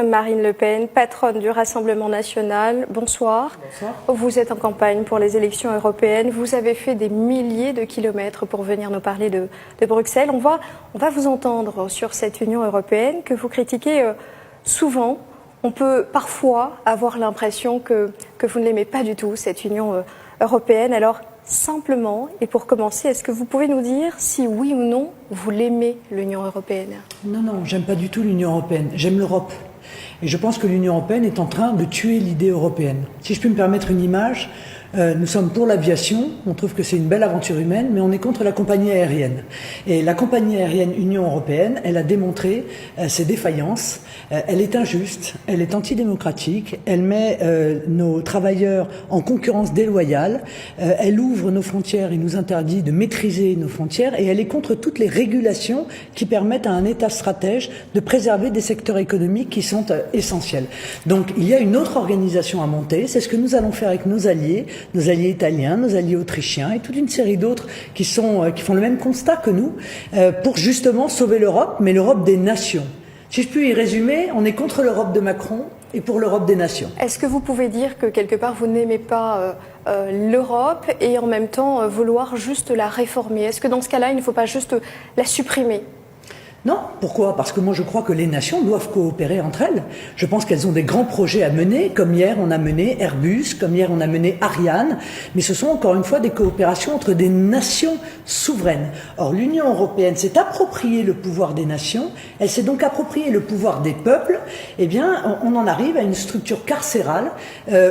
Marine Le Pen, patronne du Rassemblement national. Bonsoir. Bonsoir. Vous êtes en campagne pour les élections européennes. Vous avez fait des milliers de kilomètres pour venir nous parler de Bruxelles. On va vous entendre sur cette Union européenne que vous critiquez souvent. On peut parfois avoir l'impression que vous ne l'aimez pas du tout, cette Union européenne. Alors, simplement, et pour commencer, est-ce que vous pouvez nous dire si oui ou non vous l'aimez, l'Union européenne? Non, j'aime pas du tout l'Union européenne. J'aime l'Europe. Et je pense que l'Union européenne est en train de tuer l'idée européenne. Si je puis me permettre une image, nous sommes pour l'aviation, on trouve que c'est une belle aventure humaine, mais on est contre la compagnie aérienne. Et la compagnie aérienne Union européenne, elle a démontré ses défaillances, elle est injuste, elle est antidémocratique, elle met nos travailleurs en concurrence déloyale, elle ouvre nos frontières et nous interdit de maîtriser nos frontières, et elle est contre toutes les régulations qui permettent à un État stratège de préserver des secteurs économiques qui sont essentiels. Donc il y a une autre organisation à monter, c'est ce que nous allons faire avec nos alliés italiens, nos alliés autrichiens et toute une série d'autres qui font le même constat que nous pour justement sauver l'Europe, mais l'Europe des nations. Si je puis y résumer, on est contre l'Europe de Macron et pour l'Europe des nations. Est-ce que vous pouvez dire que quelque part vous n'aimez pas l'Europe et en même temps vouloir juste la réformer? Est-ce que dans ce cas-là, il ne faut pas juste la supprimer? Non, pourquoi? Parce que moi je crois que les nations doivent coopérer entre elles. Je pense qu'elles ont des grands projets à mener, comme hier on a mené Airbus, comme hier on a mené Ariane, mais ce sont encore une fois des coopérations entre des nations souveraines. Or l'Union européenne s'est approprié le pouvoir des nations, elle s'est donc approprié le pouvoir des peuples, eh bien on en arrive à une structure carcérale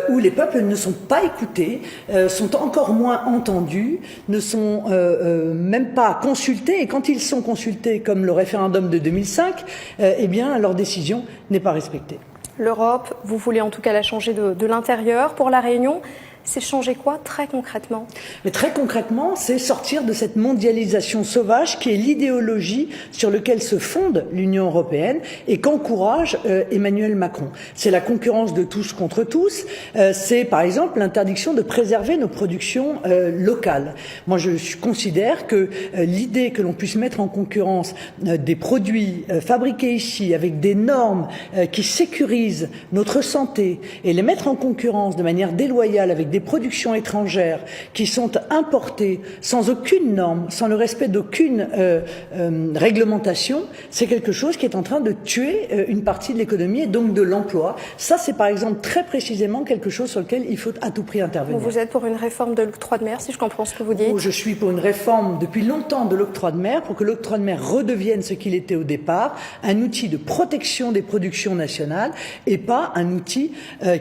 où les peuples ne sont pas écoutés, sont encore moins entendus, ne sont même pas consultés, et quand ils sont consultés comme le référendum de 2005, eh bien, leur décision n'est pas respectée. L'Europe, vous voulez en tout cas la changer de l'intérieur. Pour la Réunion, c'est changer quoi très concrètement? Mais très concrètement, c'est sortir de cette mondialisation sauvage qui est l'idéologie sur laquelle se fonde l'Union européenne et qu'encourage Emmanuel Macron. C'est la concurrence de tous contre tous. C'est par exemple l'interdiction de préserver nos productions locales. Moi, je considère que l'idée que l'on puisse mettre en concurrence des produits fabriqués ici avec des normes qui sécurisent notre santé et les mettre en concurrence de manière déloyale avec des productions étrangères qui sont importées sans aucune norme, sans le respect d'aucune réglementation, c'est quelque chose qui est en train de tuer une partie de l'économie et donc de l'emploi. Ça, c'est par exemple très précisément quelque chose sur lequel il faut à tout prix intervenir. Vous êtes pour une réforme de l'octroi de mer, si je comprends ce que vous dites? Je suis pour une réforme depuis longtemps de l'octroi de mer, pour que l'octroi de mer redevienne ce qu'il était au départ, un outil de protection des productions nationales et pas un outil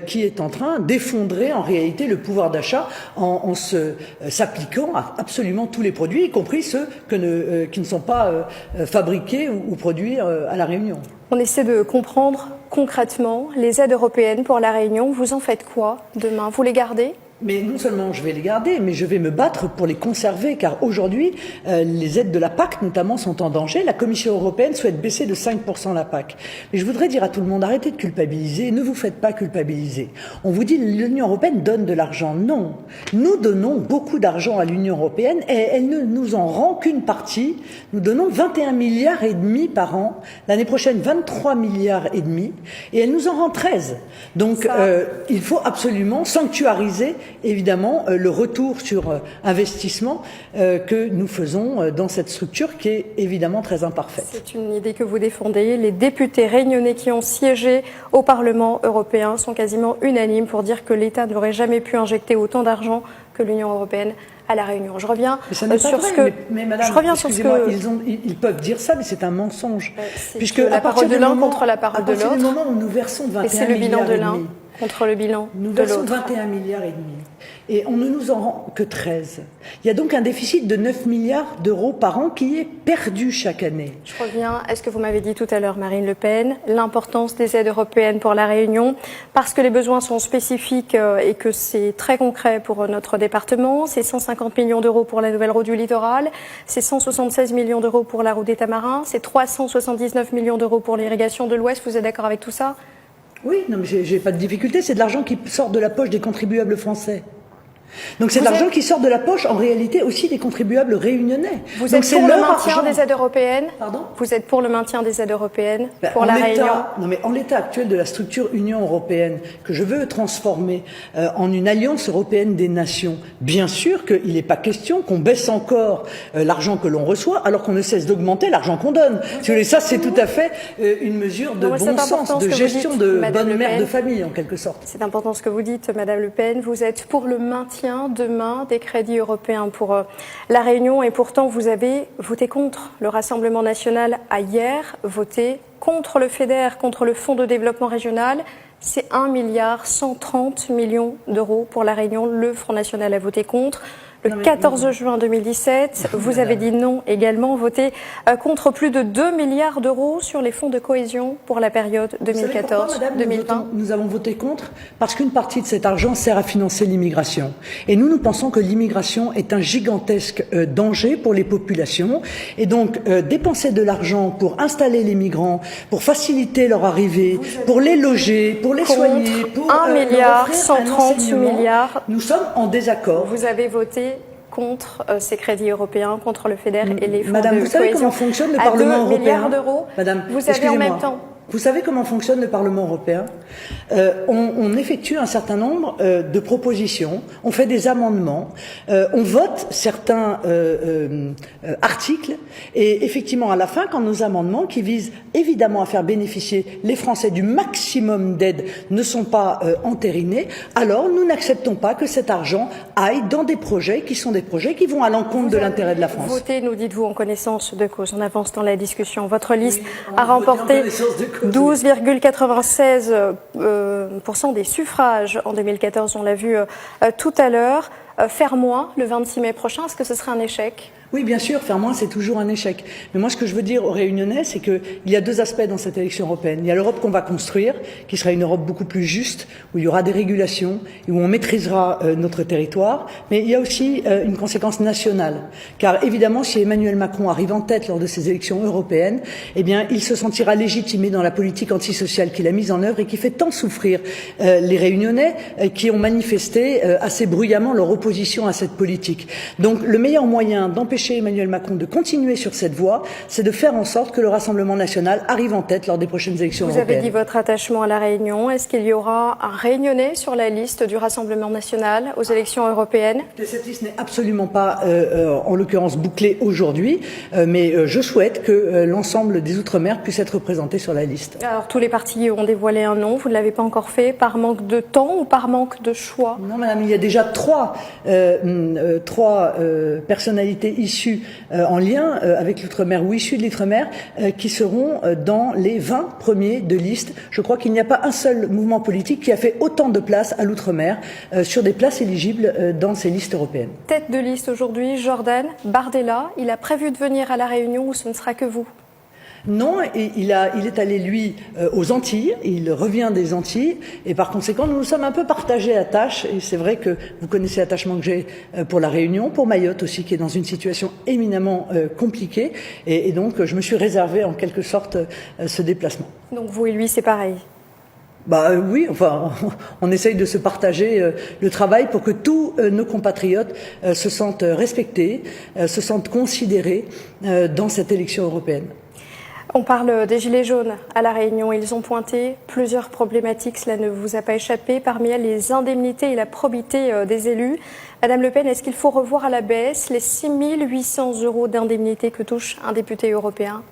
qui est en train d'effondrer en réalité le pouvoir d'achat en s'appliquant à absolument tous les produits, y compris ceux qui ne sont pas fabriqués ou produits à La Réunion. On essaie de comprendre concrètement les aides européennes pour La Réunion. Vous en faites quoi demain? Vous les gardez? Mais non seulement je vais les garder, mais je vais me battre pour les conserver, car aujourd'hui, les aides de la PAC, notamment, sont en danger. La Commission européenne souhaite baisser de 5% la PAC. Mais je voudrais dire à tout le monde, arrêtez de culpabiliser, ne vous faites pas culpabiliser. On vous dit, l'Union européenne donne de l'argent. Non. Nous donnons beaucoup d'argent à l'Union européenne et elle ne nous en rend qu'une partie. Nous donnons 21 milliards et demi par an. L'année prochaine, 23 milliards et demi. Et elle nous en rend 13. Donc, il faut absolument sanctuariser évidemment le retour sur investissement que nous faisons dans cette structure qui est évidemment très imparfaite. C'est une idée que vous défendez. Les députés réunionnais qui ont siégé au Parlement européen sont quasiment unanimes pour dire que l'État n'aurait jamais pu injecter autant d'argent que l'Union européenne à La Réunion. Je reviens sur ce que... Mais madame, je reviens sur ce que... ils peuvent dire ça, mais c'est un mensonge. Puisque la parole de l'un contre la parole de l'autre. À partir du moment où nous versons 21 milliards et demi... Et c'est le bilan de l'un contre le bilan nous de l'autre. Nous versons 21 milliards et demi. Et on ne nous en rend que 13. Il y a donc un déficit de 9 milliards d'euros par an qui est perdu chaque année. Je reviens à ce que vous m'avez dit tout à l'heure, Marine Le Pen, l'importance des aides européennes pour La Réunion, parce que les besoins sont spécifiques et que c'est très concret pour notre département. C'est 150 millions d'euros pour la nouvelle route du littoral, c'est 176 millions d'euros pour la route des Tamarins, c'est 379 millions d'euros pour l'irrigation de l'Ouest. Vous êtes d'accord avec tout ça? Oui, non, mais j'ai pas de difficulté. C'est de l'argent qui sort de la poche des contribuables français. Donc c'est de l'argent qui sort de la poche, en réalité, aussi des contribuables réunionnais. Vous êtes pour le maintien des aides européennes? Pardon? Vous êtes pour le maintien des aides européennes pour la Réunion? Non, mais en l'état actuel de la structure Union européenne, que je veux transformer en une alliance européenne des nations, bien sûr qu'il n'est pas question qu'on baisse encore l'argent que l'on reçoit, alors qu'on ne cesse d'augmenter l'argent qu'on donne. Ça, c'est tout à fait une mesure de bon sens, de gestion de bonne mère de famille, en quelque sorte. C'est important ce que vous dites, Madame Le Pen. Vous êtes pour le maintien demain des crédits européens pour la Réunion et pourtant vous avez voté contre. Le Rassemblement national a hier voté contre le FEDER, contre le Fonds de développement régional. C'est 1,130 milliard d'euros pour la Réunion. Le Front national a voté contre. Le 14 juin 2017, vous avez dit non également, voté contre plus de 2 milliards d'euros sur les fonds de cohésion pour la période 2014-2020. Nous avons voté contre parce qu'une partie de cet argent sert à financer l'immigration. Et nous pensons que l'immigration est un gigantesque danger pour les populations. Et donc, dépenser de l'argent pour installer les migrants, pour faciliter leur arrivée, pour les loger, pour les soigner, pour 1,130 milliard. Nous sommes en désaccord. Vous avez voté contre ces crédits européens, contre le FEDER et les fonds Madame, de vous savez cohésion comment fonctionne le Parlement européen? 2 milliards d'euros. Madame, vous avez en même temps. Vous savez comment fonctionne le Parlement européen? On effectue un certain nombre de propositions, on fait des amendements, on vote certains articles et effectivement à la fin, quand nos amendements qui visent évidemment à faire bénéficier les Français du maximum d'aides ne sont pas entérinés, alors nous n'acceptons pas que cet argent aille dans des projets qui sont des projets qui vont à l'encontre de l'intérêt de la France. Votez, nous dites-vous, en connaissance de cause. On avance dans la discussion. Votre liste a remporté 12,96% des suffrages en 2014, on l'a vu tout à l'heure. Faire moins le 26 mai prochain, est-ce que ce serait un échec? Oui, bien sûr, faire moins, c'est toujours un échec. Mais moi, ce que je veux dire aux Réunionnais, c'est qu'il y a deux aspects dans cette élection européenne. Il y a l'Europe qu'on va construire, qui sera une Europe beaucoup plus juste, où il y aura des régulations, et où on maîtrisera notre territoire. Mais il y a aussi une conséquence nationale. Car évidemment, si Emmanuel Macron arrive en tête lors de ces élections européennes, eh bien, il se sentira légitimé dans la politique antisociale qu'il a mise en œuvre et qui fait tant souffrir les Réunionnais qui ont manifesté assez bruyamment leur opposition à cette politique. Donc, le meilleur moyen d'empêcher Emmanuel Macron de continuer sur cette voie, c'est de faire en sorte que le Rassemblement national arrive en tête lors des prochaines élections européennes. Vous avez dit votre attachement à la Réunion. Est-ce qu'il y aura un Réunionnais sur la liste du Rassemblement national aux élections européennes? Cette liste n'est absolument pas, en l'occurrence, bouclée aujourd'hui, mais je souhaite que l'ensemble des Outre-mer puissent être représentés sur la liste. Alors, tous les partis ont dévoilé un nom. Vous ne l'avez pas encore fait par manque de temps ou par manque de choix? Non, madame, il y a déjà trois personnalités issues en lien avec l'Outre-mer ou issus de l'Outre-mer qui seront dans les 20 premiers de liste. Je crois qu'il n'y a pas un seul mouvement politique qui a fait autant de place à l'Outre-mer sur des places éligibles dans ces listes européennes. Tête de liste aujourd'hui, Jordan Bardella. Il a prévu de venir à La Réunion ou ce ne sera que vous? Non, et il est allé, lui, aux Antilles, il revient des Antilles, et par conséquent, nous nous sommes un peu partagés à tâche, et c'est vrai que vous connaissez l'attachement que j'ai pour la Réunion, pour Mayotte aussi, qui est dans une situation éminemment compliquée, et donc je me suis réservé en quelque sorte ce déplacement. Donc vous et lui, c'est pareil? Oui, enfin, on essaye de se partager le travail pour que tous nos compatriotes se sentent respectés, se sentent considérés dans cette élection européenne. On parle des Gilets jaunes à La Réunion. Ils ont pointé plusieurs problématiques, cela ne vous a pas échappé. Parmi elles, les indemnités et la probité des élus. Madame Le Pen, est-ce qu'il faut revoir à la baisse les 6 800 € d'indemnité que touche un député européen?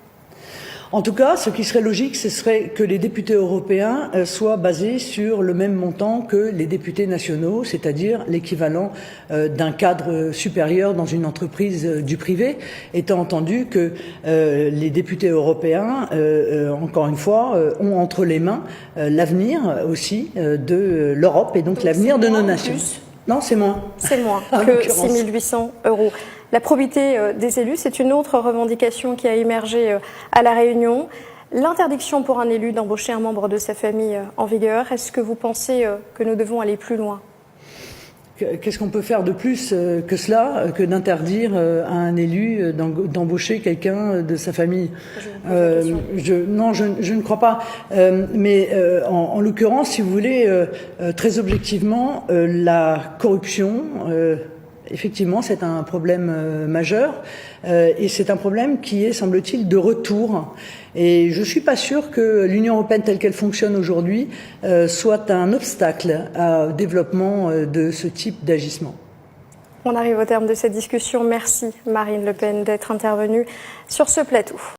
En tout cas, ce qui serait logique, ce serait que les députés européens soient basés sur le même montant que les députés nationaux, c'est-à-dire l'équivalent d'un cadre supérieur dans une entreprise du privé, étant entendu que les députés européens, encore une fois, ont entre les mains l'avenir aussi de l'Europe et donc l'avenir de nos nations. Non, c'est moins. C'est moins que 6 800 €. La probité des élus, c'est une autre revendication qui a émergé à La Réunion. L'interdiction pour un élu d'embaucher un membre de sa famille en vigueur. Est-ce que vous pensez que nous devons aller plus loin? Qu'est-ce qu'on peut faire de plus que cela, que d'interdire à un élu d'embaucher quelqu'un de sa famille? Non, je ne crois pas. Mais en l'occurrence, si vous voulez, très objectivement, la corruption, effectivement, c'est un problème majeur. Et c'est un problème qui est, semble-t-il, de retour. Et je suis pas sûre que l'Union européenne telle qu'elle fonctionne aujourd'hui soit un obstacle au développement de ce type d'agissement. On arrive au terme de cette discussion. Merci Marine Le Pen d'être intervenue sur ce plateau.